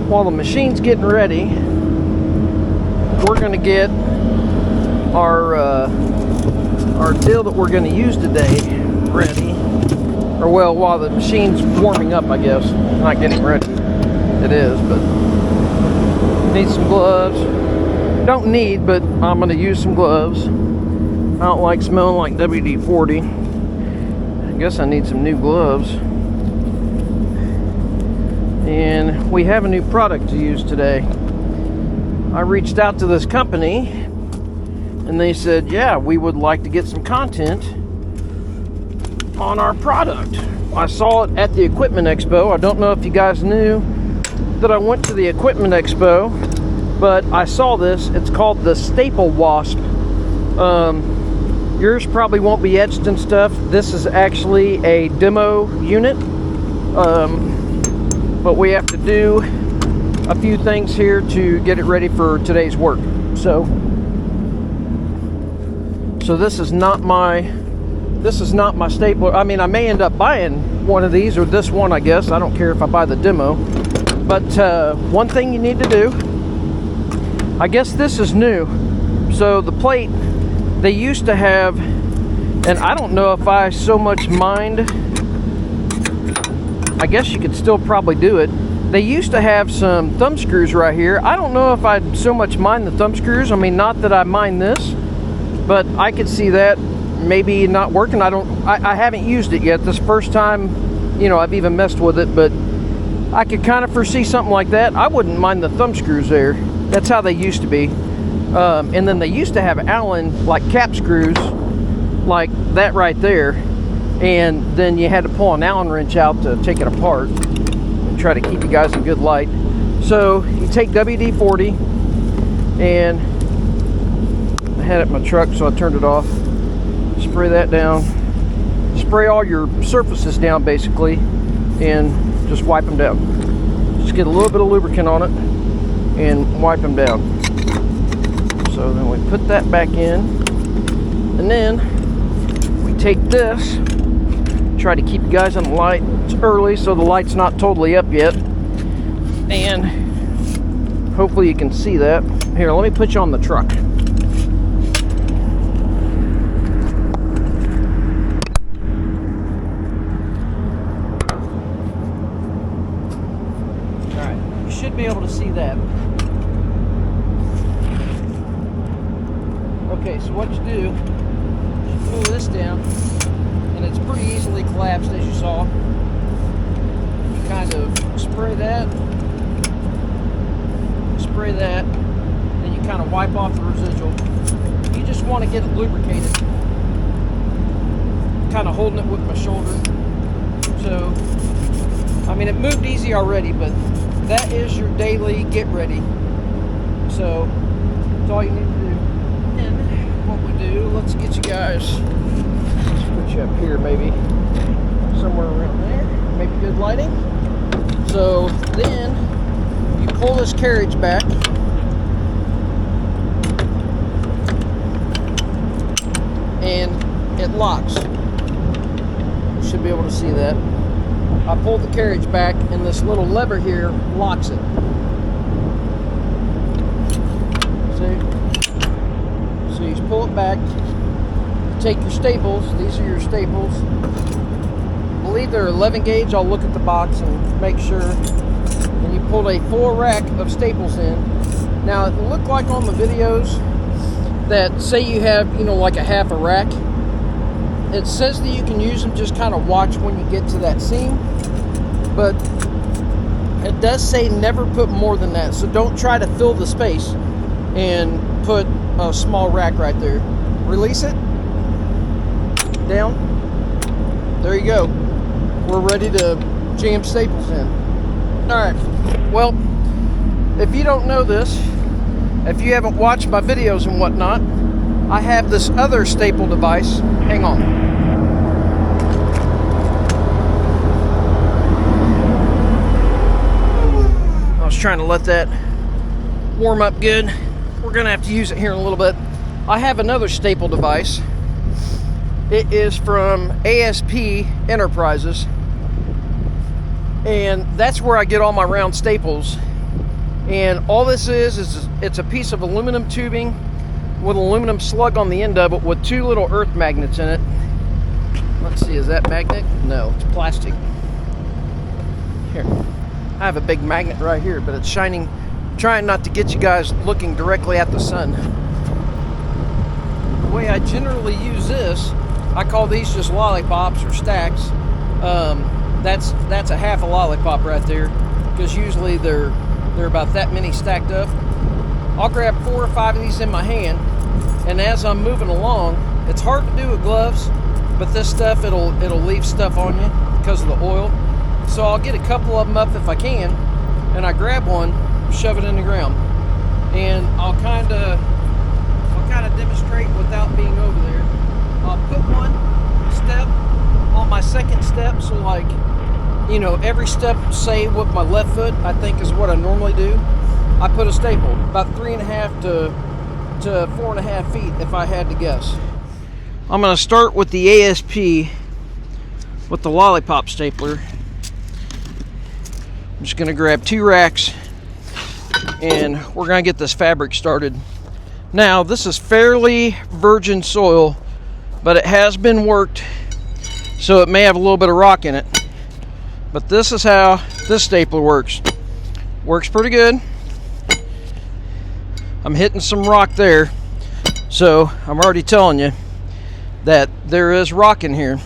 while the machine's getting ready, we're going to get our deal that we're going to use today ready. Or well, while the machine's warming up, I guess. Not getting ready. It is, but need some gloves. Don't need, but I'm going to use some gloves. I don't like smelling like WD-40. I guess I need some new gloves. And we have a new product to use today. I reached out to this company and they said, yeah, we would like to get some content on our product. I saw it at the Equipment Expo. I don't know if you guys knew that I went to the Equipment Expo, but I saw this. It's called the Staple Wasp. Yours probably won't be etched and stuff. This is actually a demo unit, but we have to do a few things here to get it ready for today's work. So this is not my stapler. I mean, I may end up buying one of these, or this one, I guess. I don't care if I buy the demo. But one thing you need to do, I guess this is new. So the plate, they used to have, and I don't know if I so much mind, I guess you could still probably do it. They used to have some thumb screws right here. I don't know if I'd so much mind the thumb screws. I mean, not that I mind this, but I could see that maybe not working. I haven't used it yet. This first time, I've even messed with it, but I could kind of foresee something like that. I wouldn't mind the thumb screws there. That's how they used to be. And then they used to have Allen like cap screws like that right there. And then you had to pull an Allen wrench out to take it apart and try to keep you guys in good light. So you take WD-40, and I had it in my truck, so I turned it off. Spray that down. Spray all your surfaces down basically, and just wipe them down. Just get a little bit of lubricant on it and wipe them down. So then we put that back in, and then we take this, try to keep you guys on the light. It's early, so the light's not totally up yet, and hopefully you can see that. Here, let me put you on the truck. Should be able to see that. Okay, so what you do, you pull this down, and it's pretty easily collapsed, as you saw. You kind of spray that, then you kind of wipe off the residual. You just want to get it lubricated. Kind of holding it with my shoulder. So, I mean, it moved easy already, but that is your daily get ready. So that's all you need to do. And what we do, let's get you guys, let's put you up here maybe, somewhere around there, maybe good lighting. So then you pull this carriage back, and it locks. You should be able to see that. I pulled the carriage back, and this little lever here locks it. See? So you just pull it back, take your staples. These are your staples. I believe they're 11 gauge. I'll look at the box and make sure. And you pulled a full rack of staples in. Now, it looked like on the videos that, say you have, like a half a rack, it says that you can use them, just kind of watch when you get to that seam. But it does say never put more than that. So don't try to fill the space and put a small rack right there. Release it. Down. There you go. We're ready to jam staples in. Alright. Well, if you don't know this, if you haven't watched my videos and whatnot, I have this other staple device. Hang on. I was trying to let that warm up good. We're gonna have to use it here in a little bit. I have another staple device. It is from ASP Enterprises, and that's where I get all my round staples. And all this is it's a piece of aluminum tubing with an aluminum slug on the end of it with 2 little earth magnets in it. Let's see, is that magnet? No, it's plastic. Here, I have a big magnet right here, but it's shining, trying not to get you guys looking directly at the sun. The way I generally use this, I call these just lollipops or stacks. That's a half a lollipop right there, because usually they're about that many stacked up. I'll grab 4 or 5 of these in my hand, and as I'm moving along, it's hard to do with gloves, but this stuff, it'll leave stuff on you because of the oil. So I'll get a couple of them up if I can, and I grab one, shove it in the ground, and I'll kind of demonstrate without being over there. I'll put one step on my second step, so like, you know, every step, say with my left foot, I think is what I normally do. I put a staple about 3.5 to 4.5 feet if I had to guess. I'm going to start with the ASP with the lollipop stapler. I'm just going to grab 2 racks and we're going to get this fabric started. Now, this is fairly virgin soil, but it has been worked, so it may have a little bit of rock in it. But this is how this stapler works. Works pretty good. I'm hitting some rock there, so I'm already telling you that there is rock in here.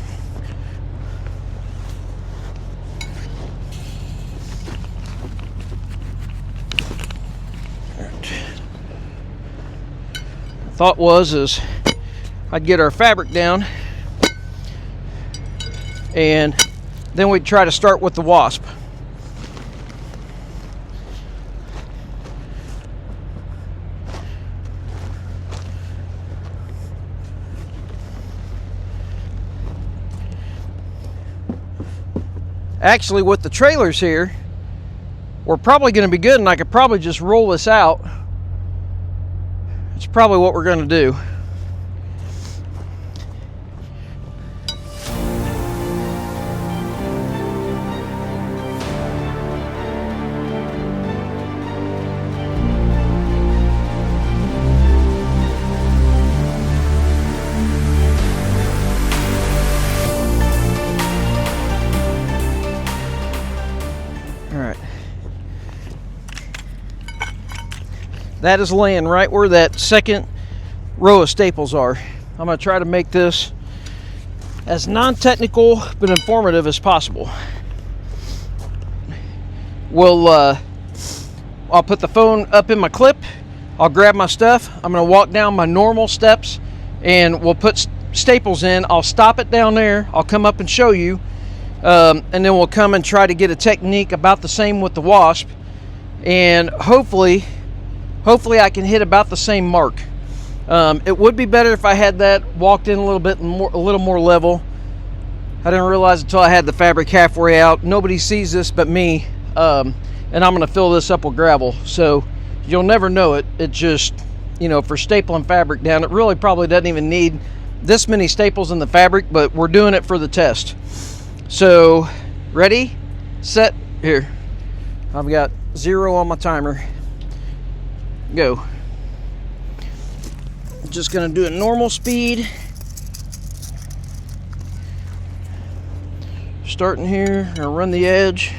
Thought was I'd get our fabric down, and then we'd try to start with the Wasp. Actually, with the trailers here, we're probably going to be good, and I could probably just roll this out. It's probably what we're going to do. That is laying right where that second row of staples are. I'm going to try to make this as non-technical but informative as possible. I'll put the phone up in my clip. I'll grab my stuff. I'm going to walk down my normal steps, and we'll put staples in. I'll stop it down there. I'll come up and show you, and then we'll come and try to get a technique about the same with the Wasp, and hopefully I can hit about the same mark. It would be better if I had that walked in a little more level. I didn't realize until I had the fabric halfway out. Nobody sees this but me, and I'm going to fill this up with gravel, so you'll never know it. It just, you know, for stapling fabric down, it really probably doesn't even need this many staples in the fabric, but we're doing it for the test. So, ready, set, here. I've got 0 on my timer. Go. Just gonna do a normal speed. Starting here, gonna run the edge.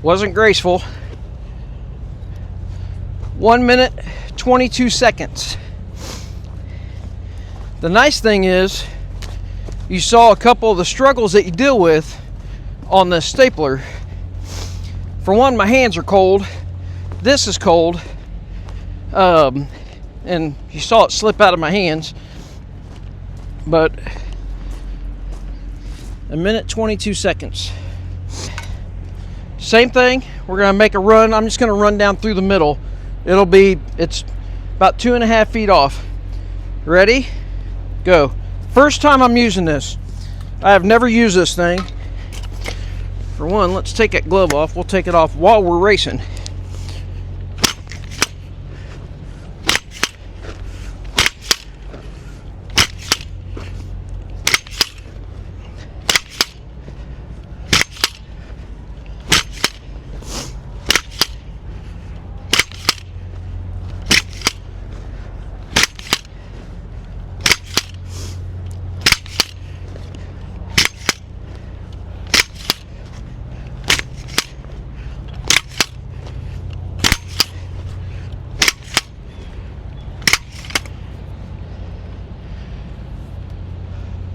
Wasn't graceful. 1 minute, 22 seconds. The nice thing is, you saw a couple of the struggles that you deal with on this stapler. For one, my hands are cold. This is cold. And you saw it slip out of my hands. But 1 minute, 22 seconds. Same thing, we're gonna make a run. I'm just gonna run down through the middle. It's about 2.5 feet off. Ready? Go. First time I'm using this. I have never used this thing. For one, let's take that glove off. We'll take it off while we're racing.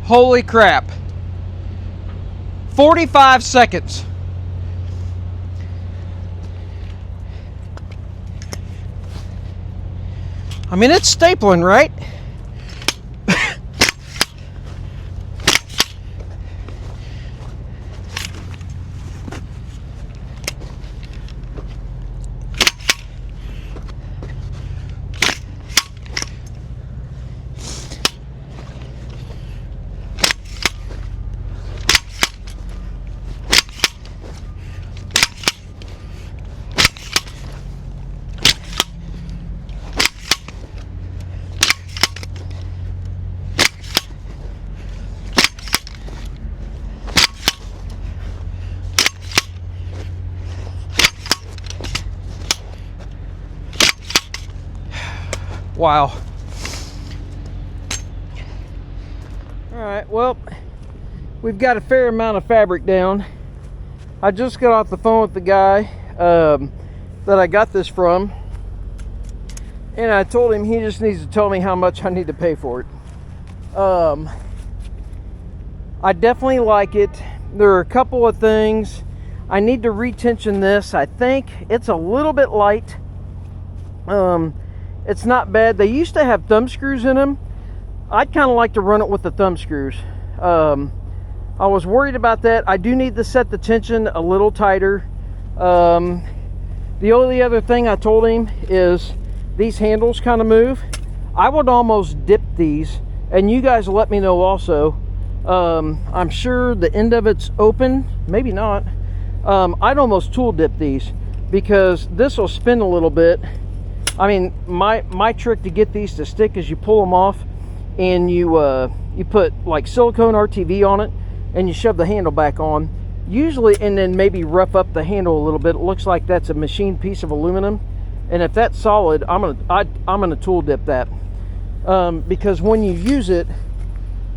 Holy crap. 45 seconds. I mean, it's stapling, right? Wow. Alright, well, we've got a fair amount of fabric down. I just got off the phone with the guy that I got this from, and I told him he just needs to tell me how much I need to pay for it. I definitely like it. There are a couple of things. I need to retension this. I think it's a little bit light. It's not bad. They used to have thumb screws in them. I'd kind of like to run it with the thumb screws. I was worried about that. I do need to set the tension a little tighter. The only other thing I told him is these handles kind of move. I would almost dip these, and you guys let me know also. I'm sure the end of it's open, maybe not. I'd almost tool dip these because this will spin a little bit. I mean, my trick to get these to stick is you pull them off and you put like silicone RTV on it and you shove the handle back on. Usually, and then maybe rough up the handle a little bit. It looks like that's a machined piece of aluminum. And if that's solid, I'm gonna tool dip that. Because when you use it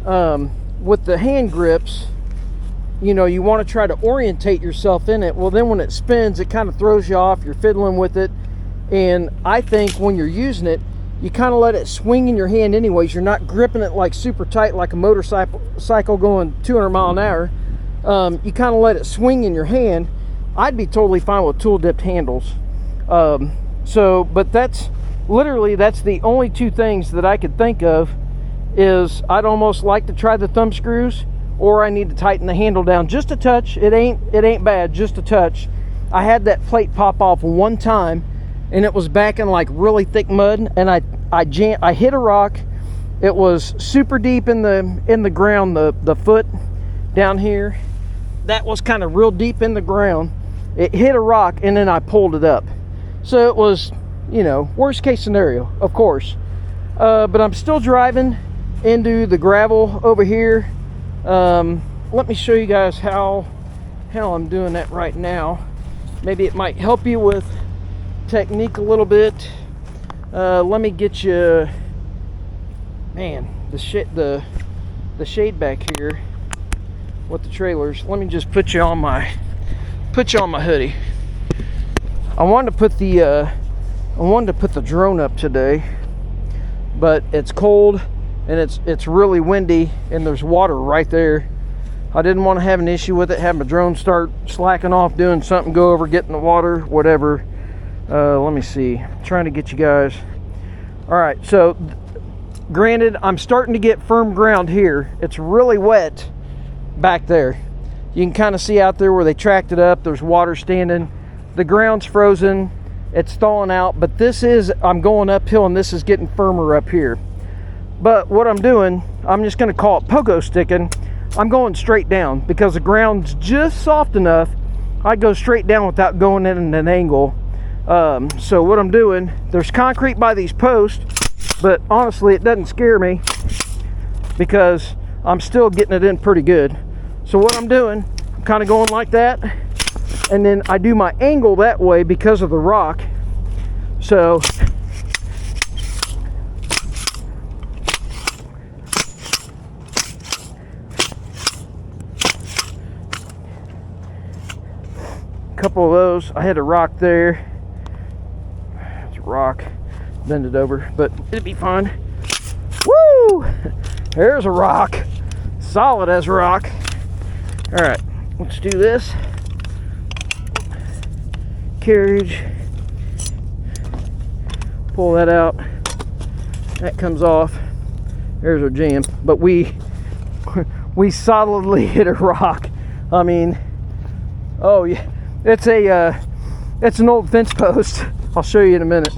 with the hand grips, you know, you want to try to orientate yourself in it. Well, then when it spins, it kind of throws you off. You're fiddling with it. And I think when you're using it, you kind of let it swing in your hand anyways. You're not gripping it like super tight like a motorcycle going 200 mile an hour. You kind of let it swing in your hand. I'd be totally fine with tool dipped handles. But that's the only two things that I could think of is I'd almost like to try the thumb screws, or I need to tighten the handle down just a touch. It ain't bad, just a touch. I had that plate pop off one time, and it was back in like really thick mud, and I hit a rock. It was super deep in the ground, the foot down here. That was kind of real deep in the ground. It hit a rock, and then I pulled it up. So it was, you know, worst case scenario, of course. But I'm still driving into the gravel over here. Let me show you guys how I'm doing that right now. Maybe it might help you with technique a little bit. Let me get you, man, the shade back here with the trailers. Let me just put you on my hoodie. I wanted to put the drone up today, but it's cold and it's really windy and there's water right there. I didn't want to have an issue with it, have my drone start slacking off, doing something, go over, get in the water, whatever. Let me see. I'm trying to get you guys. All right, so granted, I'm starting to get firm ground here. It's really wet back there. You can kind of see out there where they tracked it up. There's water standing. The ground's frozen. It's thawing out, but I'm going uphill and this is getting firmer up here. But what I'm doing, I'm just going to call it pogo sticking. I'm going straight down because the ground's just soft enough. I go straight down without going in an angle. So what I'm doing, there's concrete by these posts, but honestly it doesn't scare me because I'm still getting it in pretty good. So what I'm doing, I'm kind of going like that, and then I do my angle that way because of the rock. So couple of those. I had a rock there. It's a rock. Bend it over, but it'd be fine. Woo! There's a rock. Solid as a rock. All right, let's do this. Carriage. Pull that out. That comes off. There's our jam. But we solidly hit a rock. I mean, oh yeah. It's an old fence post. I'll show you in a minute.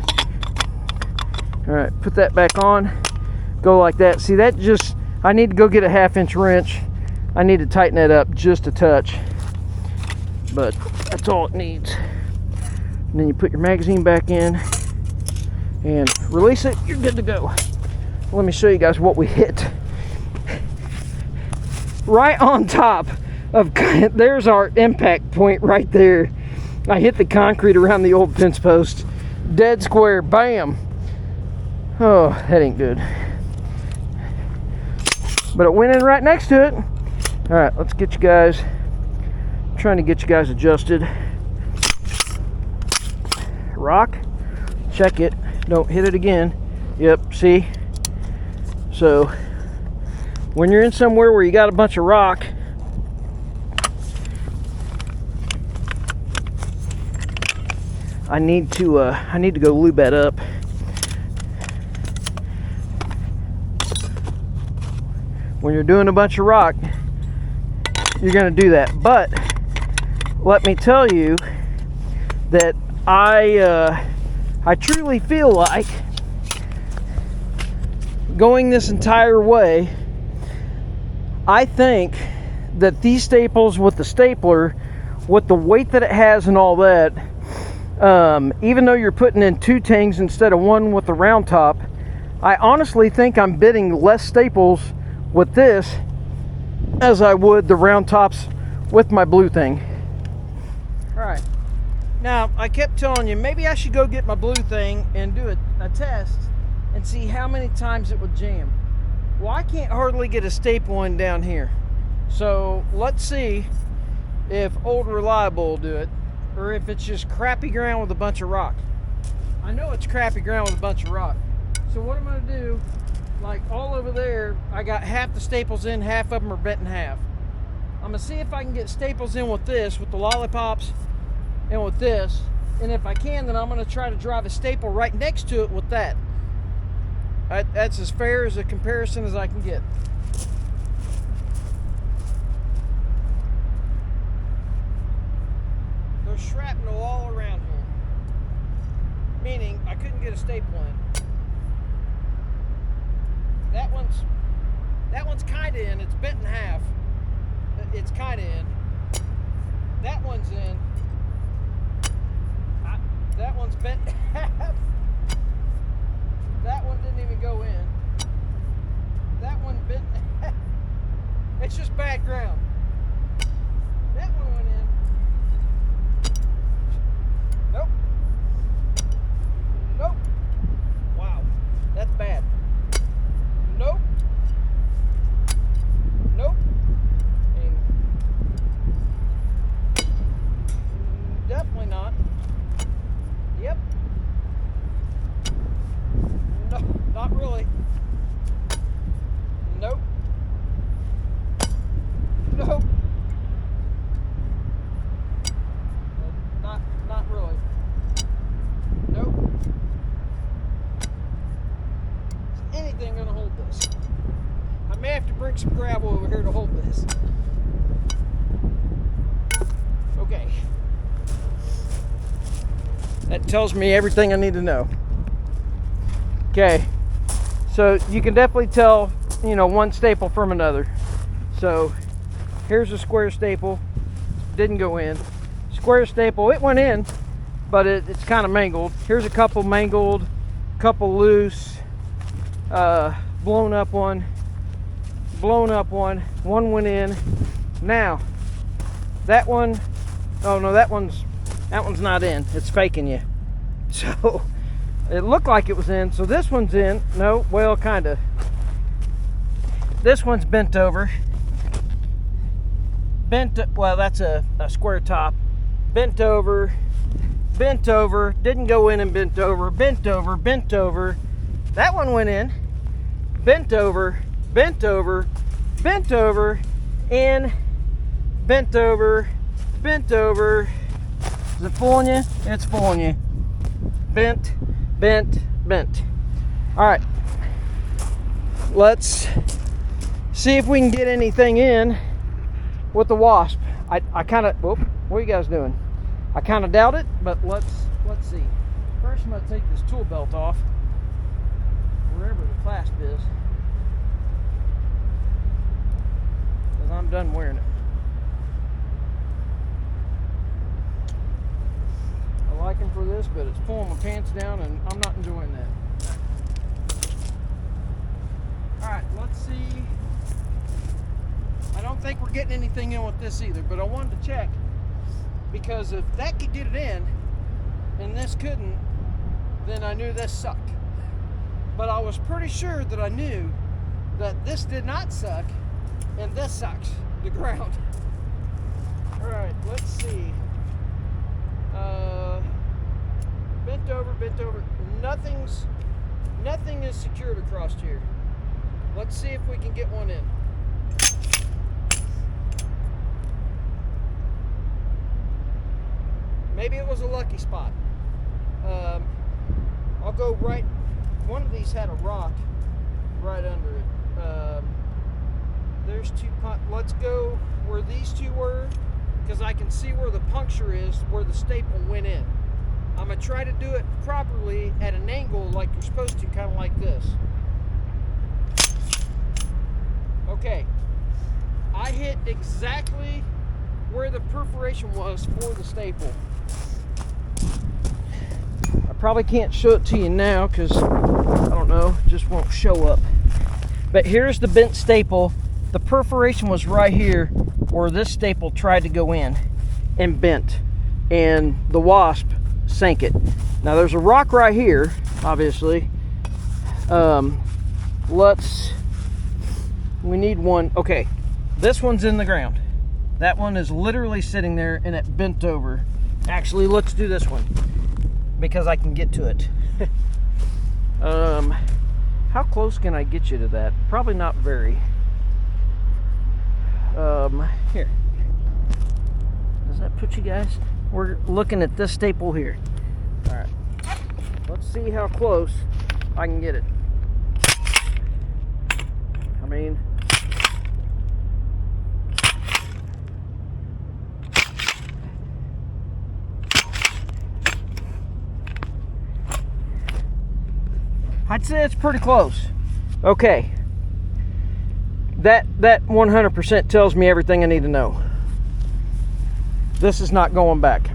All right, put that back on. Go like that. See, that just, I need to go get a 1/2-inch wrench. I need to tighten that up just a touch. But that's all it needs. And then you put your magazine back in and release it. You're good to go. Let me show you guys what we hit. Right on top of, there's our impact point right there. I hit the concrete around the old fence post, dead square, bam. Oh, that ain't good. But it went in right next to it. All right, let's get you guys, I'm trying to get you guys adjusted. Rock, check it, don't hit it again. Yep, see? So when you're in somewhere where you got a bunch of rock, I need to go lube that up. When you're doing a bunch of rock, you're gonna do that. But let me tell you that I truly feel like going this entire way, I think that these staples with the stapler, with the weight that it has and all that, even though you're putting in 2 tangs instead of 1 with the round top, I honestly think I'm bidding less staples with this as I would the round tops with my blue thing. All right, now I kept telling you maybe I should go get my blue thing and do a test and see how many times it would jam. Well, I can't hardly get a staple in down here, so let's see if Old Reliable will do it, or if it's just crappy ground with a bunch of rock. I know it's crappy ground with a bunch of rock. So what I'm gonna do, like all over there, I got half the staples in, half of them are bent in half. I'm gonna see if I can get staples in with this, with the lollipops, and with this. And if I can, then I'm gonna try to drive a staple right next to it with that. That's as fair as a comparison as I can get. There's shrapnel all around here, meaning I couldn't get a staple in. That one's kind of in. It's bent in half. It's kind of in. That one's in. That one's bent in half. That one didn't even go in. That one bent in half. It's just bad ground. That one went in. Nope. Nope. Wow. That's bad. Nope. Nope. And definitely not. may have to bring some gravel over here to hold this. Okay. That tells me everything I need to know. Okay. So you can definitely tell, you know, one staple from another. So here's a square staple. Didn't go in. Square staple, it went in, but it's kind of mangled. Here's a couple mangled, couple loose, blown up one, one went in. Now, that one, oh no, that one's not in. It's faking you. So, it looked like it was in. So this one's in. No, well, kind of. This one's bent over. Well, that's a square top. Bent over, didn't go in and bent over. That one went in, bent over, in, bent over. Is it fooling you? It's fooling you. Bent. All right, let's see if we can get anything in with the Wasp. I kind of, what are you guys doing? I kind of doubt it, but let's see. First, I'm going to take this tool belt off, wherever the clasp is, because I'm done wearing it. I like them for this, but it's pulling my pants down, and I'm not enjoying that. All right, let's see. I don't think we're getting anything in with this either, but I wanted to check, because if that could get it in and this couldn't, then I knew this sucked. But I was pretty sure that I knew that this did not suck and this sucks, the ground. All right, let's see. Bent over. Nothing is secured across here. Let's see if we can get one in. Maybe it was a lucky spot. I'll go right. One of these had a rock right under it. There's two. Let's go where these two were, because I can see where the puncture is, where the staple went in. I'm gonna try to do it properly at an angle like you're supposed to, kind of like this. Okay. I hit exactly where the perforation was for the staple. I probably can't show it to you now because, I don't know, it just won't show up. But here's the bent staple. The perforation was right here where this staple tried to go in and bent. And the Wasp sank it. Now there's a rock right here, obviously. We need one. Okay, this one's in the ground. That one is literally sitting there and it bent over. Actually, let's do this one because I can get to it. How close can I get you to that? Probably not very. Here. Does that put you guys? We're looking at this staple here. All right. Let's see how close I can get it. I mean, I'd say it's pretty close. Okay. That 100% tells me everything I need to know. This is not going back.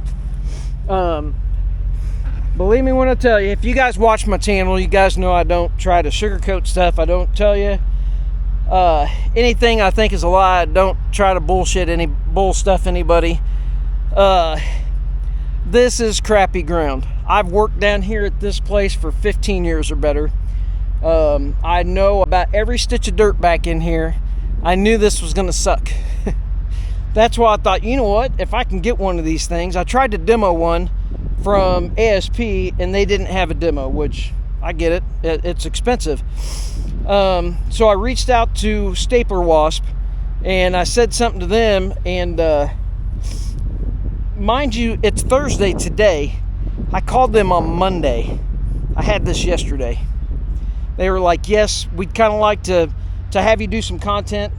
Believe me when I tell you, if you guys watch my channel, you guys know I don't try to sugarcoat stuff. I don't tell you anything I think is a lie. I don't try to bull stuff anybody. This is crappy ground. I've worked down here at this place for 15 years or better. I know about every stitch of dirt back in here. I knew this was gonna suck. That's why I thought, you know what, if I can get one of these things. I tried to demo one from ASP and they didn't have a demo, which I get it, it's expensive. So I reached out to Stapler Wasp and I said something to them, and mind you, it's Thursday today. I called them on Monday. I had this yesterday. They were like, yes, we'd kind of like to to have you do some content.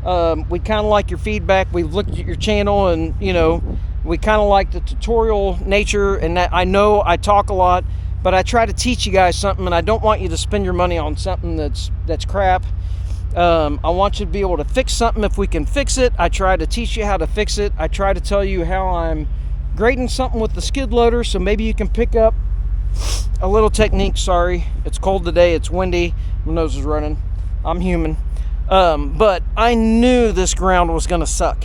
We kind of like your feedback. We've looked at your channel, and you know, we kind of like the tutorial nature, and that I know I talk a lot, but I try to teach you guys something, and I don't want you to spend your money on something that's crap. I want you to be able to fix something if we can fix it. I try to teach you how to fix it. I try to tell you how I'm grading something with the skid loader, so maybe you can pick up a little technique. Sorry, it's cold today, it's windy, my nose is running, I'm human. But I knew this ground was gonna suck,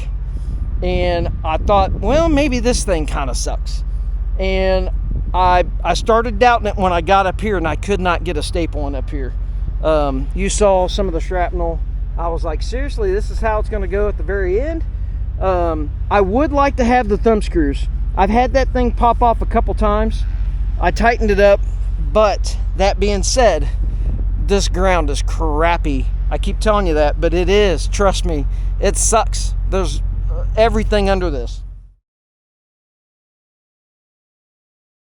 and I thought, well, maybe this thing kind of sucks. And I started doubting it when I got up here, and I could not get a staple in up here. You saw some of the shrapnel. I was like, seriously, this is how it's going to go at the very end? I would like to have the thumb screws. I've had that thing pop off a couple times. I tightened it up, but that being said, this ground is crappy. I keep telling you that, but it is. Trust me, it sucks. There's everything under this.